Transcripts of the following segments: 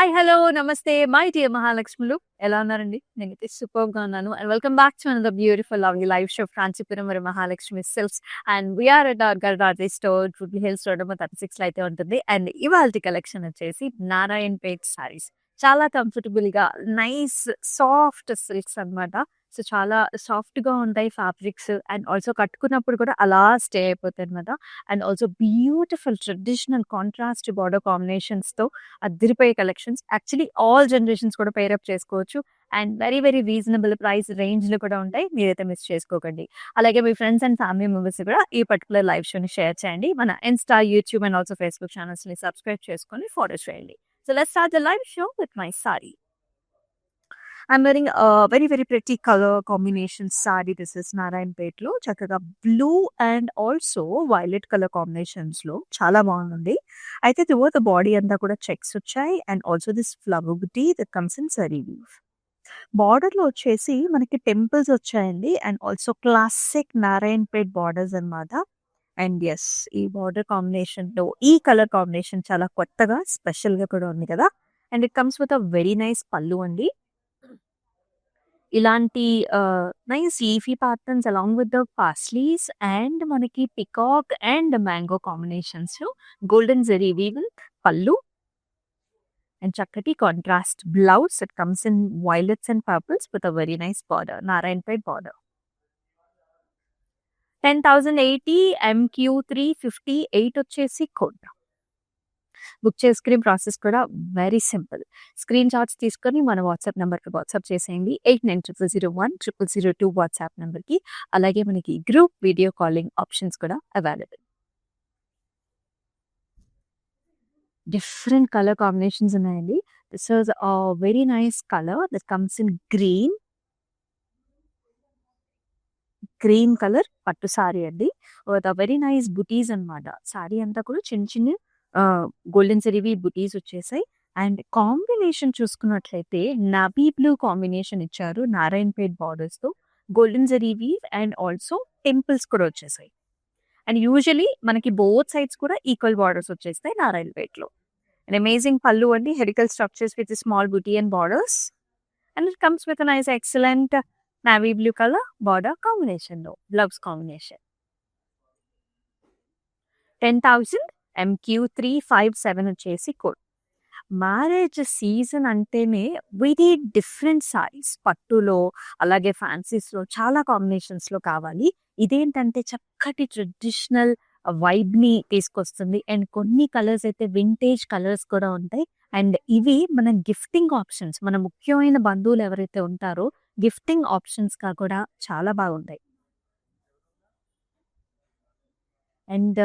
Hi! Hello! Namaste. My dear మహాలక్ష్ములు. ఎలా ఉన్నారండి? నేనైతే సూపర్బ్‌గా ఉన్నాను. And welcome back to another beautiful lovely live show Kanchipuram మరి Mahalakshmi silks. And we are at our గల్రాజి store, Jubilee Hills road number 36లో అయితే ఉంటుంది. అండ్ ఇవాల్టి కలెక్షన్ వచ్చేసి నారాయణపేట్ సారీస్. చాలా కంఫర్టబుల్‌గా నైస్ సాఫ్ట్ సిల్క్స్ అన్నమాట. సో, చాలా సాఫ్ట్‌గా ఉంటాయి ఫ్యాబ్రిక్స్. అండ్ ఆల్సో కట్టుకున్నప్పుడు కూడా అలా స్టే అయిపోతాయన్నమాట. And also beautiful traditional contrast border కాంబినేషన్స్‌తో అద్దిరిపోయే కలెక్షన్స్. యాక్చువల్లీ ఆల్ జనరేషన్స్ కూడా పెయిర్ అప్ చేసుకోవచ్చు. And very, very reasonable price రేంజ్‌లో కూడా ఉంటాయి. మీరైతే మిస్ చేసుకోకండి. అలాగే మీ ఫ్రెండ్స్ అండ్ ఫ్యామిలీ మెంబర్స్‌కి కూడా ఈ పర్టిక్యులర్ లైవ్ షోని షేర్ చేయండి. మన Insta, YouTube and also Facebook ఛానల్స్‌ని సబ్స్క్రైబ్ చేసుకొని ఫాలో చేయండి. So, let's start the live show with my sari. I'm wearing very, very pretty colour combination sari. This is నారాయణపేట్‌లో చక్కగా blue and also violet colour కాంబినేషన్స్‌లో చాలా బాగుంది. అయితే త్రూఅవుట్ ద బాడీ అంతా కూడా చెక్స్ వచ్చాయి. And also this flower buti that comes in zari weave. బార్డర్‌లో వచ్చేసి మనకి టెంపుల్స్ వచ్చాయండి. And also classic Narayanpet borders అన్నమాట. అండ్ యెస్, ఈ బార్డర్ కాంబినేషన్‌లో ఈ కలర్ కాంబినేషన్ చాలా కొత్తగా, స్పెషల్‌గా కూడా ఉంది కదా! And it comes with a very nice pallu అండి. ఇలాంటి nice leafy patterns along with the paisleys and మనకి పికాక్ అండ్ మ్యాంగో కాంబినేషన్స్‌లో golden zari weave pallu and చక్కటి contrast blouse. It comes in violets and purples with a very nice border. Narayanpet border. 10,080 MQ358 వచ్చేసి code. Book చేసుకునే process కూడా very simple. Screen shots తీసుకొని మన WhatsApp నంబర్‌కి WhatsApp చేసేయండి. 8900010002 వాట్సాప్ నంబర్‌కి. అలాగే మనకి గ్రూప్ వీడియో కాలింగ్ ఆప్షన్స్ కూడా అవైలబుల్. డిఫరెంట్ కలర్ కాంబినేషన్స్ ఉన్నాయండి. This is a very nice colour that comes in green. Green colour పట్టు సారీ అండి. విత్ అ వెరీ నైస్ బుటీస్ అన్నమాట. సారీ అంతా కూడా చిన్న చిన్న గోల్డెన్ జరీవి బుటీస్ వచ్చేసాయి. అండ్ కాంబినేషన్ చూసుకున్నట్లయితే నవీ బ్లూ కాంబినేషన్ ఇచ్చారు నారాయణపేట్ బార్డర్స్‌తో. Golden zari weave and also temples కూడా వచ్చేసాయి. అండ్ యూజువల్లీ మనకి బోత్ సైడ్స్ కూడా ఈక్వల్ బార్డర్స్ వచ్చేస్తాయి నారాయణపేట్‌లో. అండ్ అమేజింగ్ పల్లు అండి. Helical structures with small buti and borders. And it comes with nice excellent navy blue colour border కాంబినేషన్‌లో బ్లౌజ్ కాంబినేషన్. 10,000 MQ357 వచ్చేసి code. Marriage season అంటేనే వెరీ డిఫరెంట్ సారీస్ పట్టులో, అలాగే ఫ్యాన్సీస్‌లో చాలా కాంబినేషన్స్‌లో కావాలి. ఇదేంటంటే చక్కటి ట్రెడిషనల్ వైబ్‌ని తీసుకొస్తుంది. అండ్ కొన్ని కలర్స్ అయితే వింటేజ్ కలర్స్ కూడా ఉంటాయి. అండ్ ఇవి మన గిఫ్టింగ్ ఆప్షన్స్. మన ముఖ్యమైన బంధువులు ఎవరైతే ఉంటారో గిఫ్టింగ్ ఆప్షన్స్‌గా కూడా చాలా బాగుంటాయి. అండ్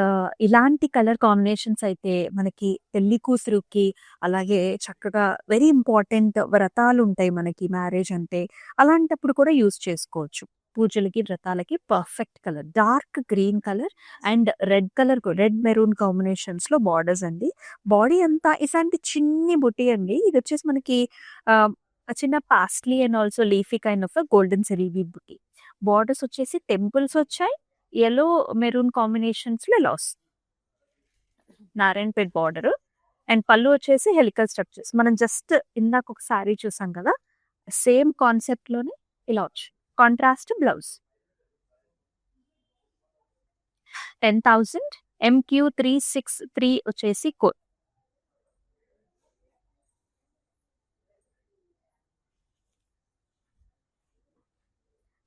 ఇలాంటి కలర్ కాంబినేషన్స్ అయితే మనకి పెళ్లి కూతురుకి, అలాగే చక్కగా వెరీ ఇంపార్టెంట్ వ్రతాలుంటాయి మనకి మ్యారేజ్ అంటే. అలాంటప్పుడు కూడా యూజ్ చేసుకోవచ్చు. పూజలకి, వ్రతాలకి perfect colour. Dark green colour and red colour red maroon కాంబినేషన్స్‌లో బార్డర్స్ అండి. బాడీ అంతా ఇలాంటి చిన్ని బుటీ అండి. ఇదొచ్చేసి మనకి ఆహ్, చిన్న paisley and also leafy kind of golden zari weave buti. Borders వచ్చేసి టెంపుల్స్ వచ్చాయి. యెల్లో, మెరూన్ కాంబినేషన్స్‌లో ఇలా వస్తుంది. నారాయణపేట్ బార్డరు. అండ్ పళ్ళు వచ్చేసి హెలికల్ స్ట్రక్చర్స్. మనం జస్ట్ ఇందాక ఒక సారీ చూసాం కదా! సేమ్ కాన్సెప్ట్‌లోనే ఇలా వచ్చింది. Contrast blouse. 10,000 MQ363 వచ్చేసి కోడ్.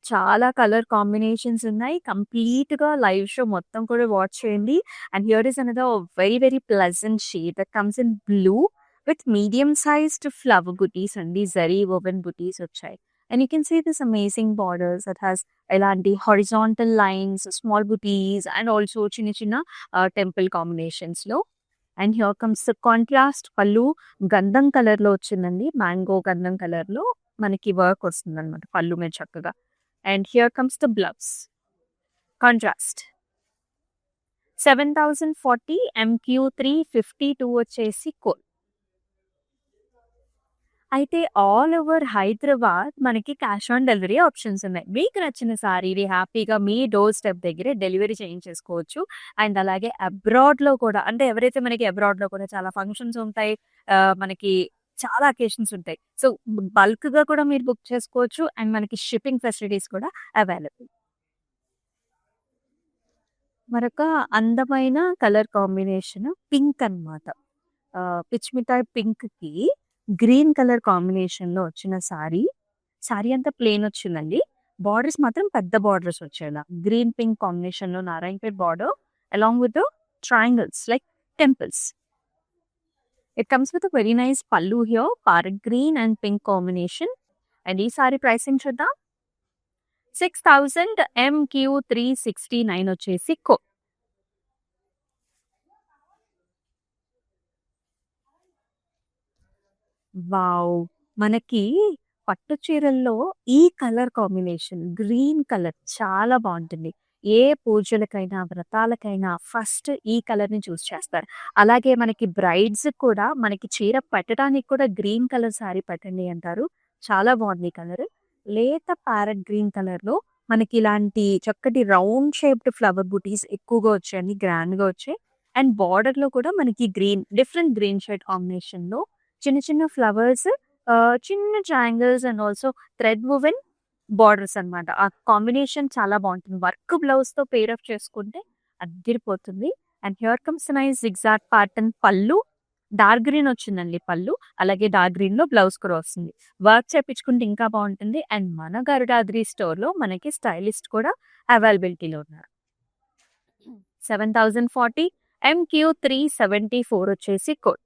చాలా కలర్ కాంబినేషన్స్ ఉన్నాయి. కంప్లీట్‌గా లైవ్ షో మొత్తం కూడా వాచ్ చేయండి. And here is another very, very pleasant shade that comes in blue with medium sized flower butis అండి. జరీ వోవెన్ బుటీస్ వచ్చాయి. And you can see this amazing borders that has ఇలాంటి horizontal lines, small butis and also చిన్న, చిన్న temple కాంబినేషన్స్‌లో. And here comes the contrast pallu గంధం కలర్‌లో వచ్చిందండి. Mango గంధం కలర్‌లో మనకి వర్క్ వస్తుందన్నమాట పల్లు మీద చక్కగా. And here comes the blouse. Contrast. 7,040 MQ352 వచ్చేసి కోడ్. అయితే ఆల్ ఓవర్ హైదరాబాద్ మనకి క్యాష్ ఆన్ డెలివరీ ఆప్షన్స్ ఉన్నాయి. మీకు నచ్చిన సారీని హ్యాపీగా మీ డోర్ స్టెప్ దగ్గరే డెలివరీ చేయించేసుకోవచ్చు. అండ్ అలాగే అబ్రాడ్‌లో కూడా, అంటే ఎవరైతే మనకి అబ్రాడ్‌లో కూడా చాలా ఫంక్షన్స్ ఉంటాయి. మనకి చాలా అకేషన్స్ ఉంటాయి. సో, బల్క్‌గా కూడా మీరు బుక్ చేసుకోవచ్చు. అండ్ మనకి షిప్పింగ్ ఫెసిలిటీస్ కూడా అవైలబుల్. మరొక అందమైన కలర్ కాంబినేషన్ పింక్ అన్నమాట. పిచ్ మిఠాయి పింక్‌కి గ్రీన్ కలర్ కాంబినేషన్‌లో వచ్చిన సారీ. సారీ అంతా ప్లెయిన్ వచ్చిందండి. బార్డర్స్ మాత్రం పెద్ద బార్డర్స్ వచ్చాయి. గ్రీన్ పింక్ కాంబినేషన్‌లో Narayanpet border along with triangles like temples. It comes with very nice pallu here, parrot green and pink combination. And ఈ సారీ ప్రైసింగ్ చూద్దాం. 6000 MQ369 వచ్చేసి వావ్! మనకి పట్టు చీరల్లో ఈ కలర్ కాంబినేషన్ గ్రీన్ కలర్ చాలా బావుంటుంది. ఏ పూజలకైనా, వ్రతాలకైనా ఫస్ట్ ఈ కలర్‌ని చూస్ చేస్తారు. అలాగే మనకి బ్రైడ్స్ కూడా మనకి చీర పెట్టడానికి కూడా గ్రీన్ కలర్ సారీ పెట్టండి అంటారు. చాలా బావుంది ఈ కలర్. లేత ప్యారట్ గ్రీన్ కలర్‌లో మనకి ఇలాంటి చక్కటి రౌండ్ షేప్డ్ ఫ్లవర్ బూటీస్ ఎక్కువగా వచ్చాయండి. గ్రాండ్‌గా వచ్చాయి. అండ్ బార్డర్‌లో కూడా మనకి డిఫరెంట్ గ్రీన్ షేడ్ కాంబినేషన్‌లో చిన్న చిన్న ఫ్లవర్స్, చిన్న triangles and also thread woven borders అన్నమాట. ఆ కాంబినేషన్ చాలా బావుంటుంది. వర్క్ బ్లౌజ్‌తో పెయిర్ అప్ చేసుకుంటే అద్దిరిపోతుంది. And here comes nice zigzag pattern pallu. Dark green వచ్చిందండి పల్లు. అలాగే డార్క్ గ్రీన్‌లో బ్లౌజ్ కూడా వస్తుంది. వర్క్ చేపించుకుంటే ఇంకా బావుంటుంది. అండ్ మన గరుడాద్రి స్టోర్‌లో మనకి స్టైలిస్ట్ కూడా అవైలబిలిటీలో ఉన్నారు. 7040 MQ374 వచ్చేసి కోడ్.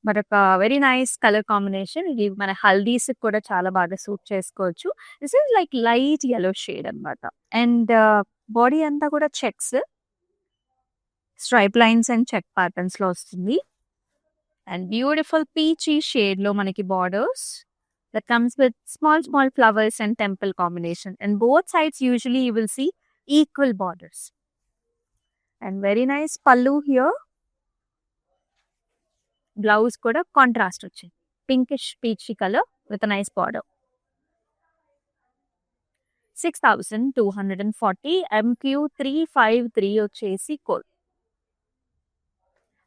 మరొక వెరీ నైస్ కలర్ కాంబినేషన్. ఇది మన హల్దీస్‌కి కూడా చాలా బాగా సూట్ చేసుకోవచ్చు. This is like light yellow shade అన్నమాట. అండ్ బాడీ అంతా కూడా checks, stripe lines and check ప్యాటర్న్స్‌లో వస్తుంది. అండ్ బ్యూటిఫుల్ పీచీ షేడ్‌లో మనకి borders that comes with small small flowers and temple combination. And both sides usually you will see equal borders. And very nice pallu here. Blouse కూడా contrast వచ్చింది. Pinkish peachy colour with nice border. 6240 MQ353 వచ్చేసి code.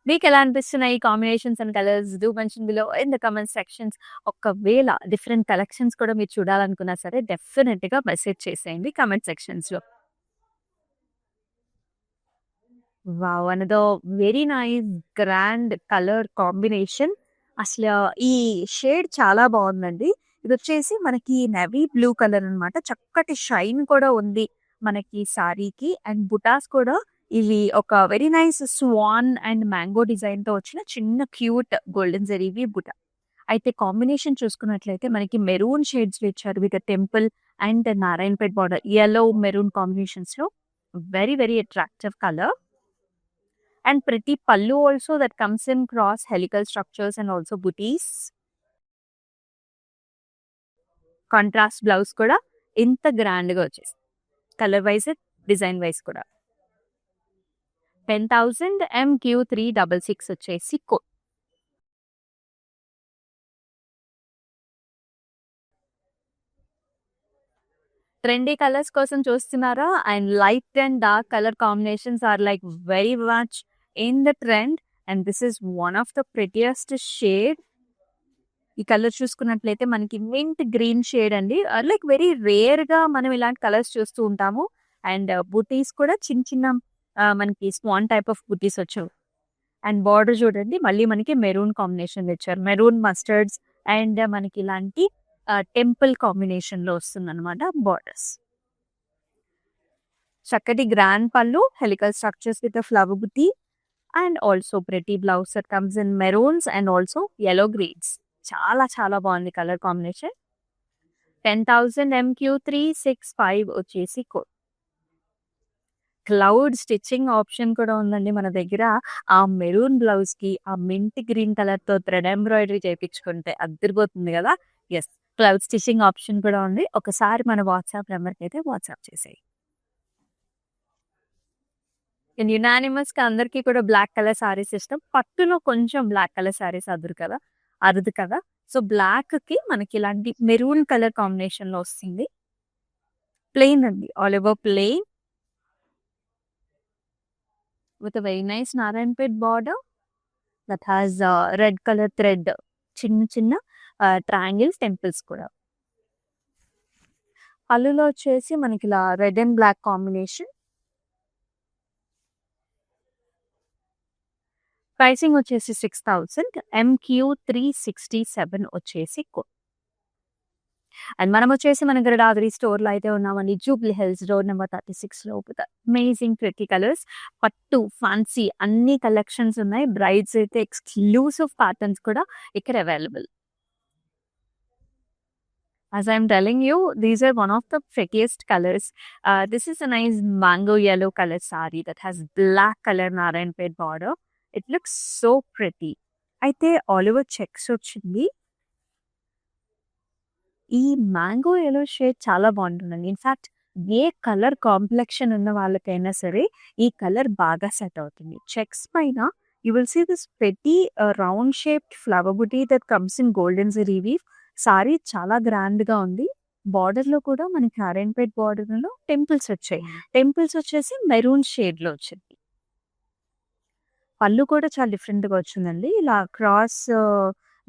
మీకు ఎలా అనిపిస్తున్నాయి ఈ combinations and colours? Do mention below in the comment sections. ఒకవేళ different collections కూడా మీరు చూడాలనుకున్నా సరే డెఫినెట్‌గా మెసేజ్ చేసేయండి కామెంట్ సెక్షన్స్‌లో. Wow! Another very nice grand colour combination. అసలు ఈ షేడ్ చాలా బావుందండి. ఇదొచ్చేసి మనకి నేవీ బ్లూ కలర్ అన్నమాట. చక్కటి షైన్ కూడా ఉంది మనకి సారీకి. అండ్ బుటాస్ కూడా ఇవి ఒక very nice swan and mango డిజైన్‌తో వచ్చిన చిన్న క్యూట్ గోల్డెన్ జరీవి బుట్ట. అయితే కాంబినేషన్ చూసుకున్నట్లయితే మనకి మెరూన్ షేడ్స్‌లో ఇచ్చారు with temple and Narayanpet border. Yellow, maroon కాంబినేషన్స్‌లో very very attractive colour. And pretty pallu also that comes in cross helical structures and also booties. Contrast blouse కూడా ఇంత గ్రాండ్‌గా వచ్చేసింది. కలర్ వైస్, డిజైన్ వైస్ కూడా. 10,000 MQ366 వచ్చేసి code. Trendy colours కోసం చూస్తున్నారా? And light and dark colour combinations are like very much in the trend. And this is one of the prettiest shade. ఈ colour చూసుకున్నట్లయితే మనకి మింట్ గ్రీన్ షేడ్ అండి. Like very రేర్‌గా మనం ఇలాంటి కలర్స్ చూస్తూ ఉంటాము. అండ్ బూటీస్ కూడా చిన్న చిన్న మనకి స్వాన్ టైప్ ఆఫ్ బూటీస్ వచ్చావు. అండ్ బార్డర్ చూడండి మళ్ళీ మనకి మెరూన్ కాంబినేషన్‌లో ఇచ్చారు. మెరూన్ మస్టర్డ్స్ అండ్ మనకి ఇలాంటి టెంపుల్ కాంబినేషన్‌లో వస్తుందన్నమాట బార్డర్స్. చక్కటి grand pallu, helical structures with flower buti and also pretty blouse that comes in maroons and also yellow greens. చాలా చాలా బాగుంది కలర్ కాంబినేషన్. 10,000 MQ365 వచ్చేసి కోడ్. క్లౌడ్ స్టిచ్చింగ్ ఆప్షన్ కూడా ఉందండి మన దగ్గర. ఆ మెరూన్ బ్లౌజ్‌కి ఆ మింట్ గ్రీన్ కలర్‌తో థ్రెడ్ ఎంబ్రాయిడరీ చేపించుకుంటే అద్దరిపోతుంది కదా! యెస్. క్లౌడ్ స్టిచ్చింగ్ ఆప్షన్ కూడా ఉంది. ఒకసారి మన వాట్సాప్ నెంబర్‌కైతే వాట్సాప్ చేసేయి. అండ్ యునానిమస్‌గా అందరికీ కూడా బ్లాక్ కలర్ సారీస్ ఇష్టం. పట్టులో కొంచెం బ్లాక్ కలర్ సారీస్ అరుదు కదా! సో, బ్లాక్‌కి మనకి ఇలాంటి మెరూన్ కలర్ కాంబినేషన్‌లో వస్తుంది. ప్లెయిన్ అండి. All over plain. with a very nice Narayanpet border that has red color thread. చిన్న చిన్న ట్రయాంగిల్ టెంపుల్స్ కూడా. పళ్ళులో వచ్చేసి మనకి ఇలా red and black combination. Pricing వచ్చేసి 6000. MQ367 వచ్చేసి కోడ్. అండ్ మనం వచ్చేసి మన గరడాదరి స్టోర్లో అయితే ఉన్నామండి. జూబ్లీ హిల్స్ రోడ్ నెంబర్ 36లో విత్ అమేజింగ్ ప్రిటీ కలర్స్. పట్టు ఫ్యాన్సీ అన్ని కలెక్షన్స్ ఉన్నాయి. బ్రైడ్స్ అయితే ఎక్స్క్లూసివ్ ప్యాటర్న్స్ కూడా ఇక్కడ available. As I'm telling you, these are one of the prettiest colors. This is a nice mango yellow color saree that has black color Narayanpet border. It looks so pretty. అయితే all over checks వచ్చింది. ఈ mango yellow shade చాలా బాగుంటుందండి. In fact ఏ colour complexion ఉన్న వాళ్ళకైనా సరే ఈ colour బాగా సెట్ అవుతుంది. చెక్స్ పైన you will see this pretty round shaped flower booty that comes in golden zari weave. Sari చాలా గ్రాండ్ గా ఉంది. బార్డర్ లో కూడా మనకి నారాయణపేట్ బార్డర్ లో టెంపుల్స్ వచ్చాయి. టెంపుల్స్ వచ్చేసి మెరూన్ షేడ్ లో వచ్చింది. పళ్ళు కూడా చాలా డిఫరెంట్ గా వచ్చిందండి. ఇలా క్రాస్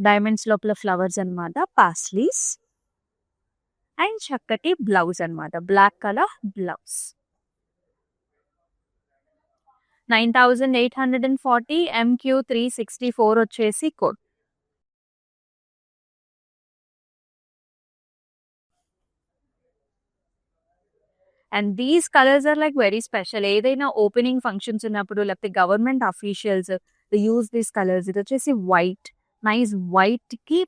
డైమండ్స్ లోపల ఫ్లవర్స్ అన్నమాట, పాస్లీస్. అండ్ చక్కటి బ్లౌజ్ అన్నమాట, బ్లాక్ కలర్ బ్లౌజ్. 9840. MQ364 వచ్చేసి code. And these colours are like very special. ఏదైనా ఓపెనింగ్ ఫంక్షన్స్ ఉన్నప్పుడు లేకపోతే government officials use these colours. ఇది వచ్చేసి వైట్, నైస్ వైట్ కి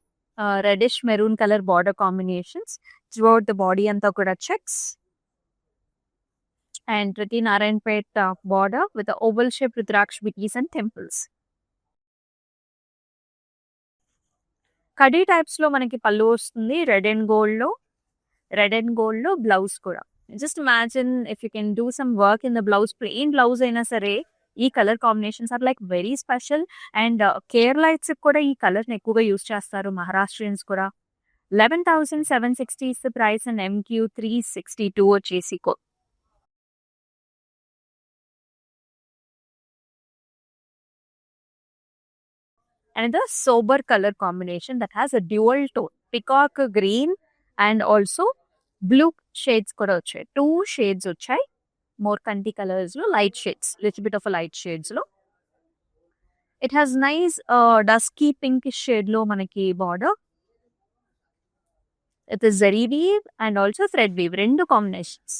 reddish maroon colour border combinations throughout the body అంతా కూడా చెక్స్. అండ్ ప్రతి Narayanpet border with oval shape rudraksha butis and temples. కడీ టైప్స్ లో మనకి పళ్ళు వస్తుంది. రెడ్ అండ్ గోల్డ్ లో బ్లౌజ్ కూడా. Just imagine if you can do some work in the blouse, plain blouse అయినా సరే ఈ colour combinations are like very special. And Keralites కూడా ఈ కలర్ ని ఎక్కువగా యూజ్ చేస్తారు, మహారాష్ట్రియన్స్ కూడా. 11,760 is the price and MQ362 వచ్చేసి కో. And the sober color combination that has a dual tone, peacock green and also blue shades కూడా వచ్చాయి. 2 shades వచ్చాయి. మోర్ కంటి కలర్స్ లో light shades, little bit of light shades లో. It has nice dusky pink shade లో మనకి border. It is zari weave and also thread weave, రెండు combinations.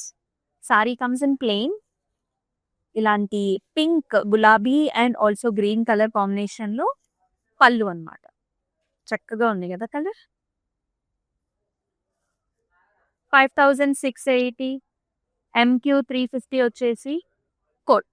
Sari comes in plain. ఇలాంటి పింక్, గులాబీ and also green colour combination లో పళ్ళు అన్నమాట. చక్కగా ఉంది కదా కలర్. 5,680. MQ350 వచ్చేసి కోడ్.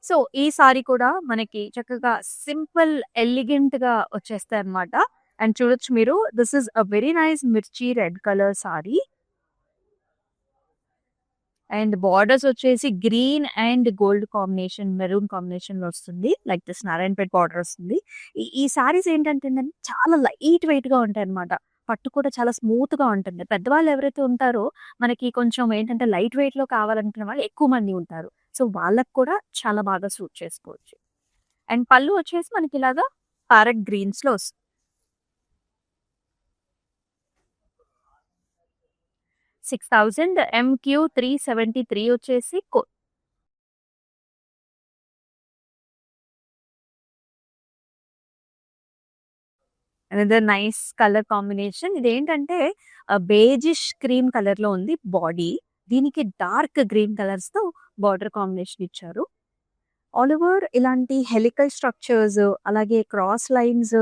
సో ఈ సారీ కూడా మనకి చక్కగా సింపుల్ ఎలిగెంట్ గా వచ్చేస్తాయి అన్నమాట. అండ్ చూడొచ్చు మీరు, this is a very nice mirchi red colour sari. And borders వచ్చేసి green and gold combination, maroon combination లో వస్తుంది. లైక్ దిస్ నారాయణపేట్ బార్డర్ వస్తుంది. ఈ సారీస్ ఏంటంటే చాలా లైట్ వెయిట్ గా ఉంటాయి అనమాట. పట్టు కూడా చాలా స్మూత్ గా ఉంటుంది. పెద్దవాళ్ళు ఎవరైతే ఉంటారో మనకి కొంచెం ఏంటంటే లైట్ వెయిట్ లో కావాలనుకున్న వాళ్ళు ఎక్కువ మంది ఉంటారు. సో వాళ్ళకు కూడా చాలా బాగా సూట్ చేసుకోవచ్చు. అండ్ పళ్ళు వచ్చేసి మనకి ఇలాగా పారక్ గ్రీన్స్ లో వస్తుంది. 6,000. MQ373 వచ్చేసి code. Another nice colour combination. ఇదేంటంటే బేజిష్ క్రీమ్ కలర్ లో ఉంది బాడీ. దీనికి డార్క్ గ్రీన్ కలర్స్ తో బార్డర్ కాంబినేషన్ ఇచ్చారు. ఆల్ ఓవర్ ఇలాంటి హెలికల్ స్ట్రక్చర్స్, అలాగే క్రాస్ లైన్స్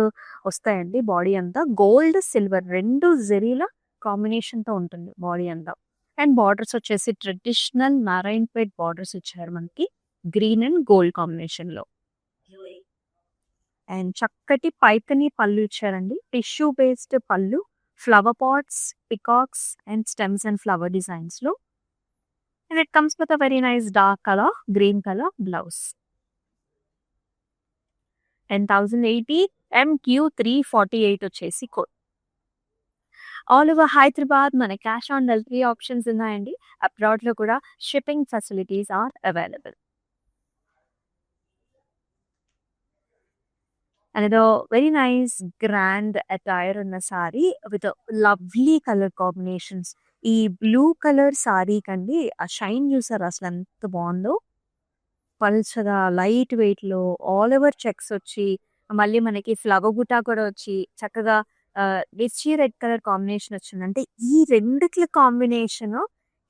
వస్తాయండి. బాడీ అంతా గోల్డ్ సిల్వర్ రెండు జరీల కాంబినేషన్ తో ఉంటుంది బాడీ అంతా. అండ్ బార్డర్స్ వచ్చేసి ట్రెడిషనల్ నారాయణపేట్ బార్డర్స్ ఇచ్చారు మనకి, గ్రీన్ అండ్ గోల్డ్ కాంబినేషన్ లో. అండ్ చక్కటి పైకని పళ్ళు ఇచ్చారండి. Tissue based pallu, flower pots, peacocks and stems and flower designs లో. And it comes with a very nice dark colour green colour blouse. 10,080. MQ348 వచ్చేసి code. All over Hyderabad మన cash on delivery options ఉన్నాయండి. అబ్రాడ్‌లో కూడా shipping facilities are available. Another very nice grand attire ఉన్న sari with lovely colour combinations. ఈ blue colour సారీకండి ఆ shine చూసారా అసలెంత బావుందో? పల్చగా లైట్ వెయిట్‌లో ఆల్ ఓవర్ చెక్స్ వచ్చి, మళ్ళీ మనకి ఫ్లవర్ బుటా కూడా వచ్చి, చక్కగా మిర్చి రెడ్ కలర్ కాంబినేషన్ వచ్చింది. అంటే ఈ రెండిట్ల కాంబినేషను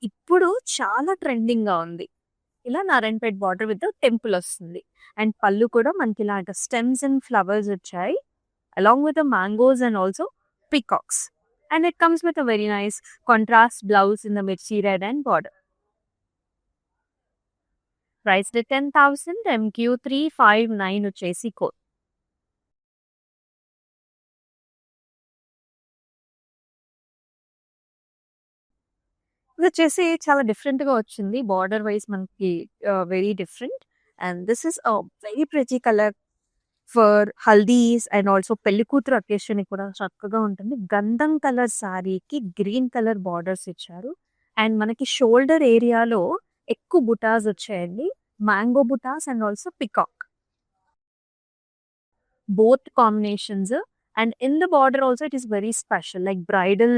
ఇప్పుడు చాలా ట్రెండింగ్‌గా ఉంది. ఇలా నారాయణపేట్ బార్డర్ విత్ టెంపుల్ వస్తుంది. అండ్ పళ్ళు కూడా మనకి ఇలాగ స్టెమ్స్ అండ్ ఫ్లవర్స్ వచ్చాయి. Along with the mangoes and also peacocks. And it comes with a very nice contrast blouse in the mirchi red and border. Priced at 10,000 MQ359 వచ్చేసి code. ఇదొచ్చేసి చాలా డిఫరెంట్‌గా వచ్చింది. బార్డర్ వైస్ మనకి very different. And this is very pretty colour for haldis and also పెళ్లి కూతురు అకేషన్‌కి కూడా చక్కగా ఉంటుంది. గంధం కలర్ సారీకి గ్రీన్ కలర్ బార్డర్స్ ఇచ్చారు. అండ్ మనకి షోల్డర్ ఏరియాలో ఎక్కువ బుటాస్ వచ్చాయండి. మ్యాంగో బుటాస్ and also peacock. Both combinations, and in the border also it is very special, like bridal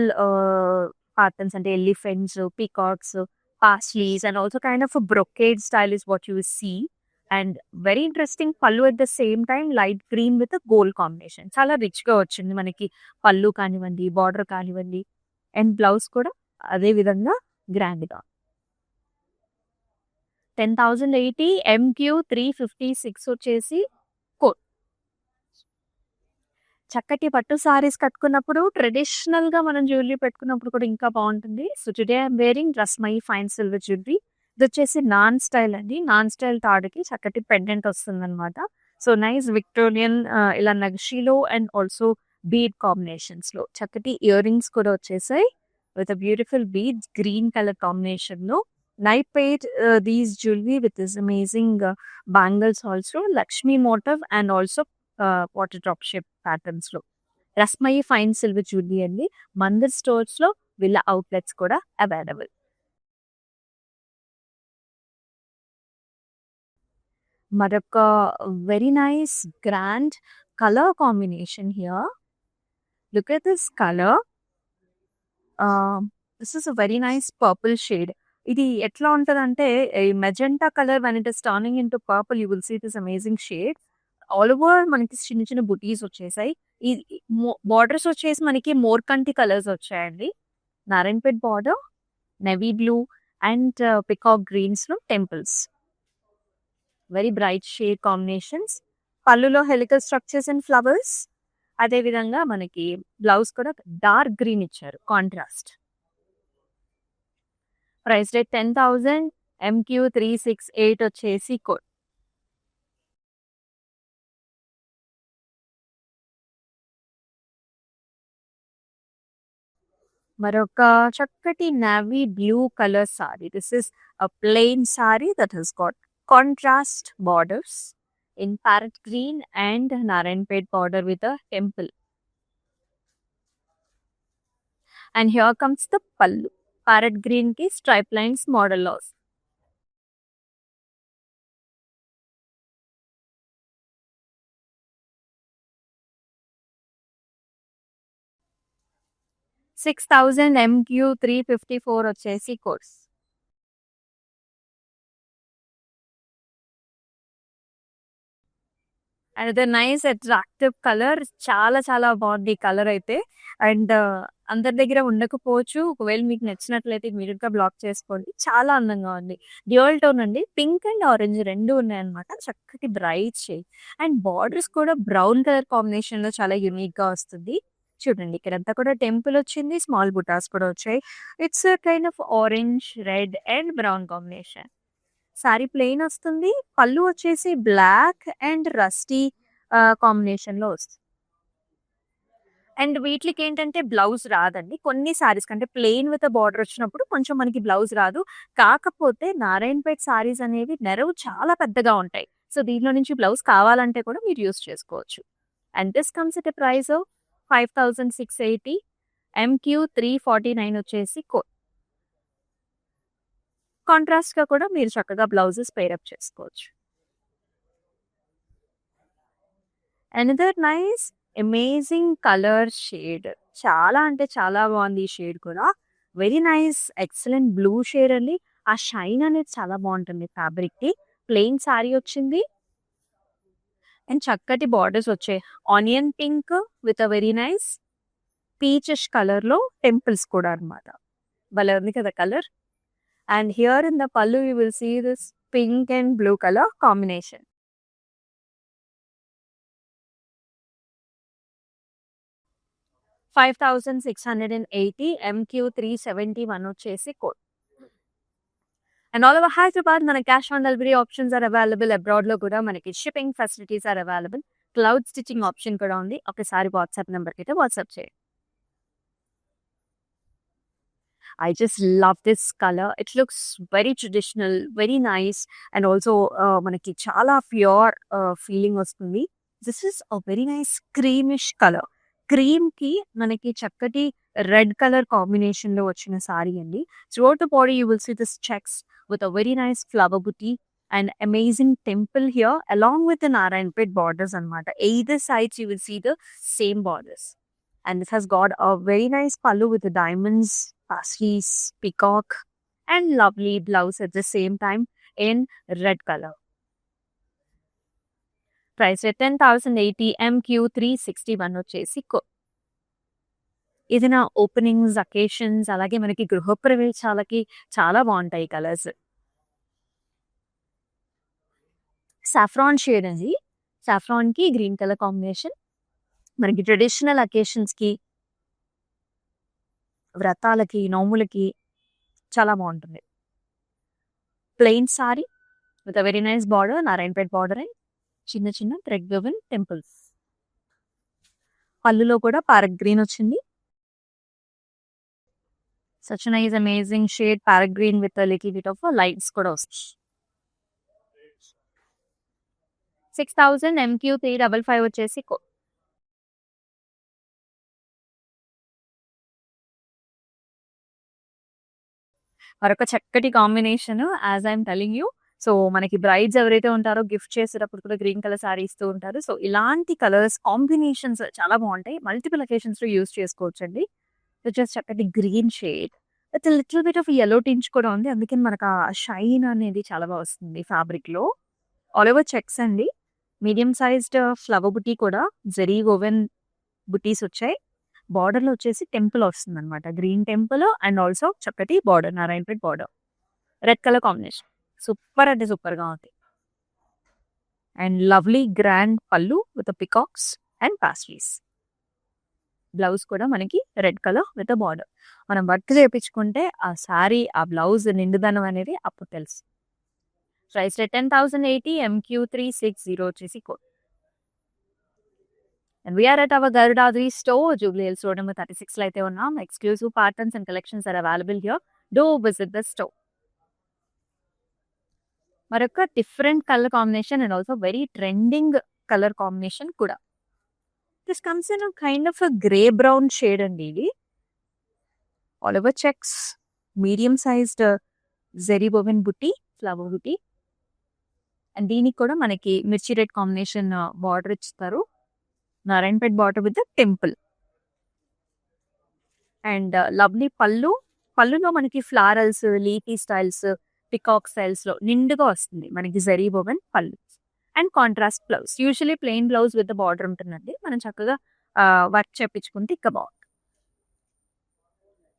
patterns and elephants, peacocks, parsleys, and also kind of a brocade style is what you will see. And very interesting pallu at the same time, light green with a gold combination. Chala rich ga vachindi manaki pallu kanivandi, border kanivandi, and blouse kuda ade vidhanga grand ga. 10,080 MQ356 వచ్చేసి coat. చక్కటి పట్టు సారీస్ కట్టుకున్నప్పుడు ట్రెడిషనల్‌గా మనం jewellery పెట్టుకున్నప్పుడు కూడా ఇంకా బావుంటుంది. So, today I am wearing Rasmayi fine silver jewellery. ఇదొచ్చేసి నాన్ స్టైల్ అండి. నాన్ స్టైల్ తాడుకి చక్కటి పెండెంట్ వస్తుందనమాట. సో, నైస్ విక్టోరియన్ ఇలా నగిషీలో అండ్ ఆల్సో బీడ్ కాంబినేషన్స్‌లో చక్కటి ఇయర్ రింగ్స్ కూడా వచ్చేసాయి. With a beautiful beads green colour కాంబినేషన్‌లో. Night paid these jewelry with this amazing bangles also, Lakshmi motif and also water drop shape patterns లో. Rasmayi fine silver jewellery అండి. Mandir stores లో వీళ్ళ outlets కూడా అవైలబుల్. మరొక very nice grand colour combination here. Look at this colour. This is a very nice purple shade. ఇది ఎట్లా ఉంటదంటే ఈ magenta colour when it is turning into purple you will see this amazing shade. All over మనకి చిన్న చిన్న బుటీస్ వచ్చేసాయి. ఈ borders వచ్చేసి మనకి మోర్కంటి కలర్స్ వచ్చాయండి. Narayanpet border, navy blue and peacock greens లో temples. Very bright shade combinations. పళ్ళులో హెలికల్ స్ట్రక్చర్స్ అండ్ ఫ్లవర్స్. అదే విధంగా మనకి బ్లౌజ్ కూడా డార్క్ గ్రీన్ ఇచ్చారు కాంట్రాస్ట్. ప్రైస్ రేట్ 10,000 MQ368 వచ్చేసి కోడ్. మరొక చక్కటి navy blue colour sari. This is a plain sari that has got contrast borders in parrot green and Narayanpet border with a temple. And here comes the pallu. Parrot green కి stripe lines model లాస్. $6,000 MQ354 వచ్చేసి కోర్స్. Another nice attractive colour. చాలా చాలా బాగుంది ఈ colour అయితే. And అందరి దగ్గర ఉండకపోవచ్చు. ఒకవేళ మీకు నచ్చినట్లయితే ఇమీడియట్ గా బ్లాక్ చేసుకోండి. చాలా అందంగా ఉంది. డ్యూయల్ టోన్ అండి. పింక్ అండ్ ఆరెంజ్ రెండు ఉన్నాయన్నమాట. చక్కటి బ్రైట్ షేడ్. అండ్ బార్డర్స్ కూడా బ్రౌన్ కలర్ కాంబినేషన్ లో చాలా యూనిక్ గా వస్తుంది. చూడండి ఇక్కడంతా కూడా టెంపుల్ వచ్చింది. స్మాల్ బుటాస్ కూడా వచ్చాయి. It's kind of orange, red and brown combination. Sorry plain వస్తుంది. పళ్ళు వచ్చేసి బ్లాక్ అండ్ రస్టీ కాంబినేషన్ లో వస్తుంది. అండ్ వీటికి ఏంటంటే బ్లౌజ్ రాదండి. కొన్ని సారీస్ కంటే ప్లెయిన్ విత్ బార్డర్ వచ్చినప్పుడు కొంచెం మనకి బ్లౌజ్ రాదు. కాకపోతే నారాయణపేట్ సారీస్ అనేవి నెరవు చాలా పెద్దగా ఉంటాయి. సో దీనిలో నుంచి బ్లౌజ్ కావాలంటే కూడా మీరు యూస్ చేసుకోవచ్చు. And this comes at a price of 5,680 MQ349 వచ్చేసి కోడ్. కాంట్రాస్ట్‌గా కూడా మీరు చక్కగా బ్లౌజెస్ పెయిరప్ చేసుకోవచ్చు. Another nice amazing colour shade. చాలా అంటే చాలా బాగుంది ఈ షేడ్ కూడా. Very nice excellent blue shade అండి. ఆ షైన్ అనేది చాలా బాగుంటుంది ఫ్యాబ్రిక్‌కి. ప్లెయిన్ సారీ వచ్చింది. అండ్ చక్కటి బార్డర్స్ వచ్చాయి. Onion pink with a very nice peachish కలర్‌లో టెంపుల్స్ కూడా అన్నమాట. భలే ఉంది కదా colour. And here in the pallu you will see this pink and blue colour combination. 5680 MQ371 వచ్చేసి code. And all over Hyderabad మన cash on delivery options are available. అబ్రాడ్‌లో కూడా మనకి shipping facilities are available. Cloud stitching option కూడా ఉంది. ఒకసారి WhatsApp నెంబర్‌కి అయితే వాట్సాప్ చేయండి. I just love this color. It looks very traditional, very nice, and also మనకి చాలా ప్యూర్ ఫీలింగ్ వస్తుంది. This is a very nice creamish color. Cream కి మనకి చక్కటి రెడ్ కలర్ కాంబినేషన్ లో వచ్చిన సారీ అండి. Throughout the body you will see this checks with a very nice flower buti and amazing temple here along with the Narayanpet borders అనమాట. Either sides you will see the same borders. And this has got a very nice pallu with the diamonds, pastries, peacock, and lovely blouse at the same time in red color. Price at 10,080 MQ361 వచ్చేసి ఇది నా openings occasions అలాగే మనకి గృహప్రవేశాలకి చాలా బాగుంటాయి colours. Saffron shade అండి. Saffron కి green colour combination. మనకి ట్రెడిషనల్ అకేషన్స్‌కి, వ్రతాలకి, నోములకి చాలా బాగుంటుంది. Plain sorry with a very nice border, Narayanpet border and చిన్న చిన్న థ్రెడ్ woven టెంపుల్స్. పళ్ళులో కూడా ప్యారెట్ గ్రీన్ వచ్చింది. Such nice amazing shade parrot green with little bit of lights కూడా వస్తాయి. 6000 MQ355 వచ్చేసి మరొక చక్కటి combination as I'm telling you. So మనకి బ్రైడ్స్ ఎవరైతే ఉంటారో గిఫ్ట్ చేసేటప్పుడు కూడా గ్రీన్ కలర్ సారీ ఇస్తూ ఉంటారు. సో ఇలాంటి కలర్స్ కాంబినేషన్స్ చాలా బాగుంటాయి. మల్టిపుల్ అకేషన్స్ లో యూస్ చేసుకోవచ్చు అండి. జస్ట్ చక్కటి green shade with little bit of yellow tinge కూడా ఉంది. అందుకని మనకు ఆ షైన్ అనేది చాలా బాగా వస్తుంది ఫ్యాబ్రిక్ లో. ఆల్ ఓవర్ చెక్స్ అండి. మీడియం సైజ్డ్ ఫ్లవర్ బుటీ కూడా జెరీ ఓవెన్ బుటీస్ వచ్చాయి. బార్డర్ లో వచ్చేసి టెంపుల్ వస్తుంది అనమాట. గ్రీన్ టెంపుల్ అండ్ ఆల్సో చక్కటి border, Narayanpet border, red colour combination. Super అంటే సూపర్ గా ఉంది. అండ్ లవ్లీ గ్రాండ్ పళ్ళు విత్ పికాక్స్ అండ్ పాస్ట్రీస్. బ్లౌజ్ కూడా మనకి రెడ్ కలర్ విత్ బార్డర్. మనం వర్క్ చేయించుకుంటే ఆ సారీ, ఆ బ్లౌజ్ నిండుదనం అనేది అప్పుడు తెలుసు. ప్రైస్ 10,080 MQ360 వచ్చేసి code. And we are at our Garudadri store, Jubilee Hills Road number 36 లో అయితే ఉన్నాం. Exclusive patterns and collections are available here. Do visit the store. మరొక different colour combination and also very trending colour combination కూడా. This comes in kind of grey brown shade అండి ఇది. All over checks, medium sized zari woven butti, flower butti. And దీనికి కూడా మనకి మిర్చి red combination border ఇస్తారు. Narayanpet border with temple and lovely pallu. పళ్ళులో మనకి florals, leafy styles, peacock styles లో నిండుగా వస్తుంది మనకి zari woven pallu. And contrast blouse. Usually plain blouse with border ఉంటుందండి. మనం చక్కగా వర్క్ చేపించుకుంటే ఇంకా బాగుంటుంది.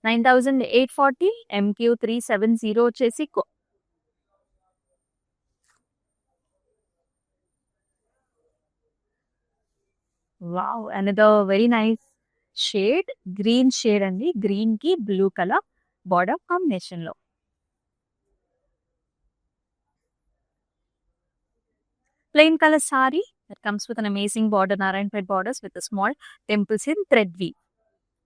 9,840 MQ370 వచ్చేసి wow! Another very nice shade green shade అండి. గ్రీన్ కి బ్లూ కలర్ బార్డర్ కాంబినేషన్ లో. Plain colour sorry that comes with an amazing border, Narayanpet borders with a small temples in thread weave.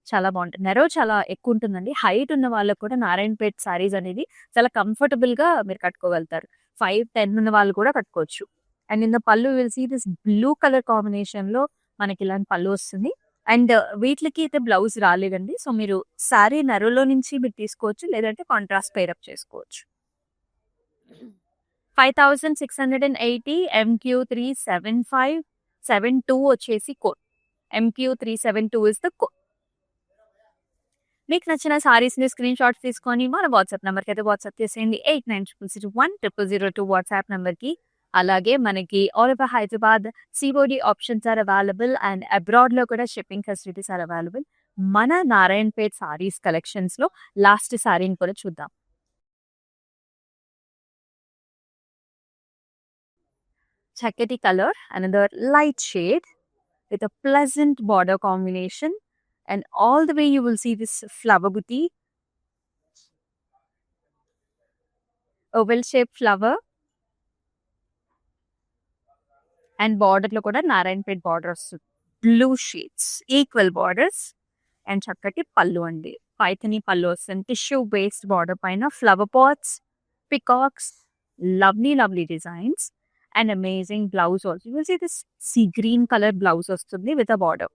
చాలా బాగుంటుంది. Neuro చాలా ఎక్కువ ఉంటుందండి. Height ఉన్న వాళ్ళకు కూడా నారాయణపేట్ సారీస్ అనేది చాలా కంఫర్టబుల్ గా మీరు కట్టుకోగలుగుతారు. 5'10" ఉన్న వాళ్ళు కూడా కట్టుకోవచ్చు. And in the pallu will see this blue colour combination లో మనకి ఇలాంటి పళ్ళు వస్తుంది. అండ్ వీటికి అయితే బ్లౌజ్ రాలేదండి. సో, మీరు శారీ నరులో నుంచి మీరు తీసుకోవచ్చు. లేదంటే కాంట్రాస్ట్ పెయిరప్ చేసుకోవచ్చు. 5680 MQ37572 వచ్చేసి code. MQ372 is the code. మీకు నచ్చిన సారీస్‌ని స్క్రీన్ షాట్స్ తీసుకొని మన వాట్సాప్ నంబర్‌కైతే వాట్సాప్ చేసేయండి. 8960010002 వాట్సాప్ నంబర్‌కి. అలాగే మనకి all over Hyderabad COD options are available and అబ్రాడ్‌లో కూడా షిప్పింగ్ ఫెసిలిటీస్ ఆర్ అవైలబుల్. మన నారాయణపేట్ సారీస్ కలెక్షన్స్‌లో లాస్ట్ సారీని కూడా చూద్దాం. చక్కటి colour, another light shade with a pleasant border combination, and all the way you will see this flower booty, oval shaped flower, and border lo kuda Narayanpet borders, blue shades, equal borders, and chakkati pallu andi. Paithani pallu and tissue based border paina flower pots, peacocks, lovely designs, and amazing blouse also. You will see this sea green color blouse vastundi with a border.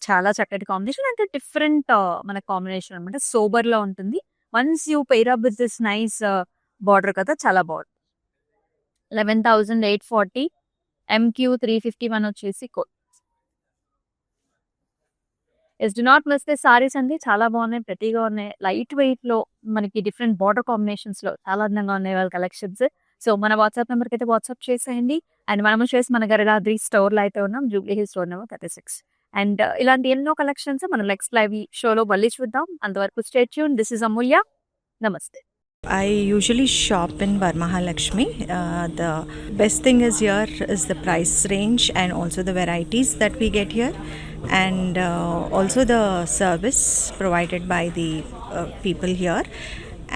చాలా చక్కటి combination. అంటే different మన combination అనమాట. సోబర్‌లో ఉంటుంది. Once you pair up with this nice border కదా చాలా బాగుంది. 11,840 MQ351 వచ్చేసి code. Do not miss this saris అండి. చాలా బాగున్నాయి. ప్రెటీగా ఉన్నాయి. లైట్ వెయిట్‌లో మనకి డిఫరెంట్ బార్డర్ కాంబినేషన్స్‌లో చాలా అందంగా ఉన్నాయి వాళ్ళ కలెక్షన్స్. సో, మన వాట్సాప్ నంబర్‌కి అయితే వాట్సాప్ చేసేయండి. అండ్ మనము చేసి మన గరిడాద్రి స్టోర్‌లో అయితే ఉన్నాం. Jubilee hills store number 36. And ఇలాంటి ఎన్నో కలెక్షన్స్ మనం నెక్స్ట్ లైవ్ షోలో మళ్ళీ చూద్దాం. అంతవరకు స్టే ట్యూన్. దిస్ ఇస్ అమూల్య. నమస్తే. I usually shop in Varmahalakshmi. The best thing is here is the price range and also the varieties that we get here, and also the service provided by the people here,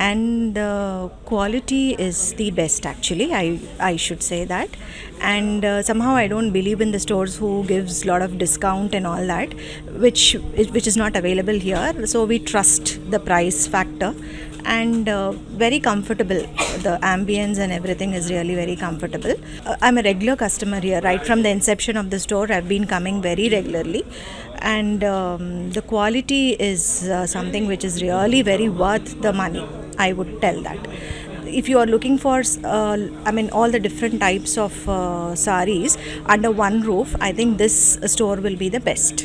and the quality is the best actually. I should say that, and somehow I don't believe in the stores who gives lot of discount and all that, which is not available here. So we trust the price factor, and very comfortable. The ambience and everything is really very comfortable. I'm a regular customer here right from the inception of the store. I've been coming very regularly, and the quality is something which is really very worth the money, I would tell that. If you are looking for all the different types of sarees under one roof, I think this store will be the best.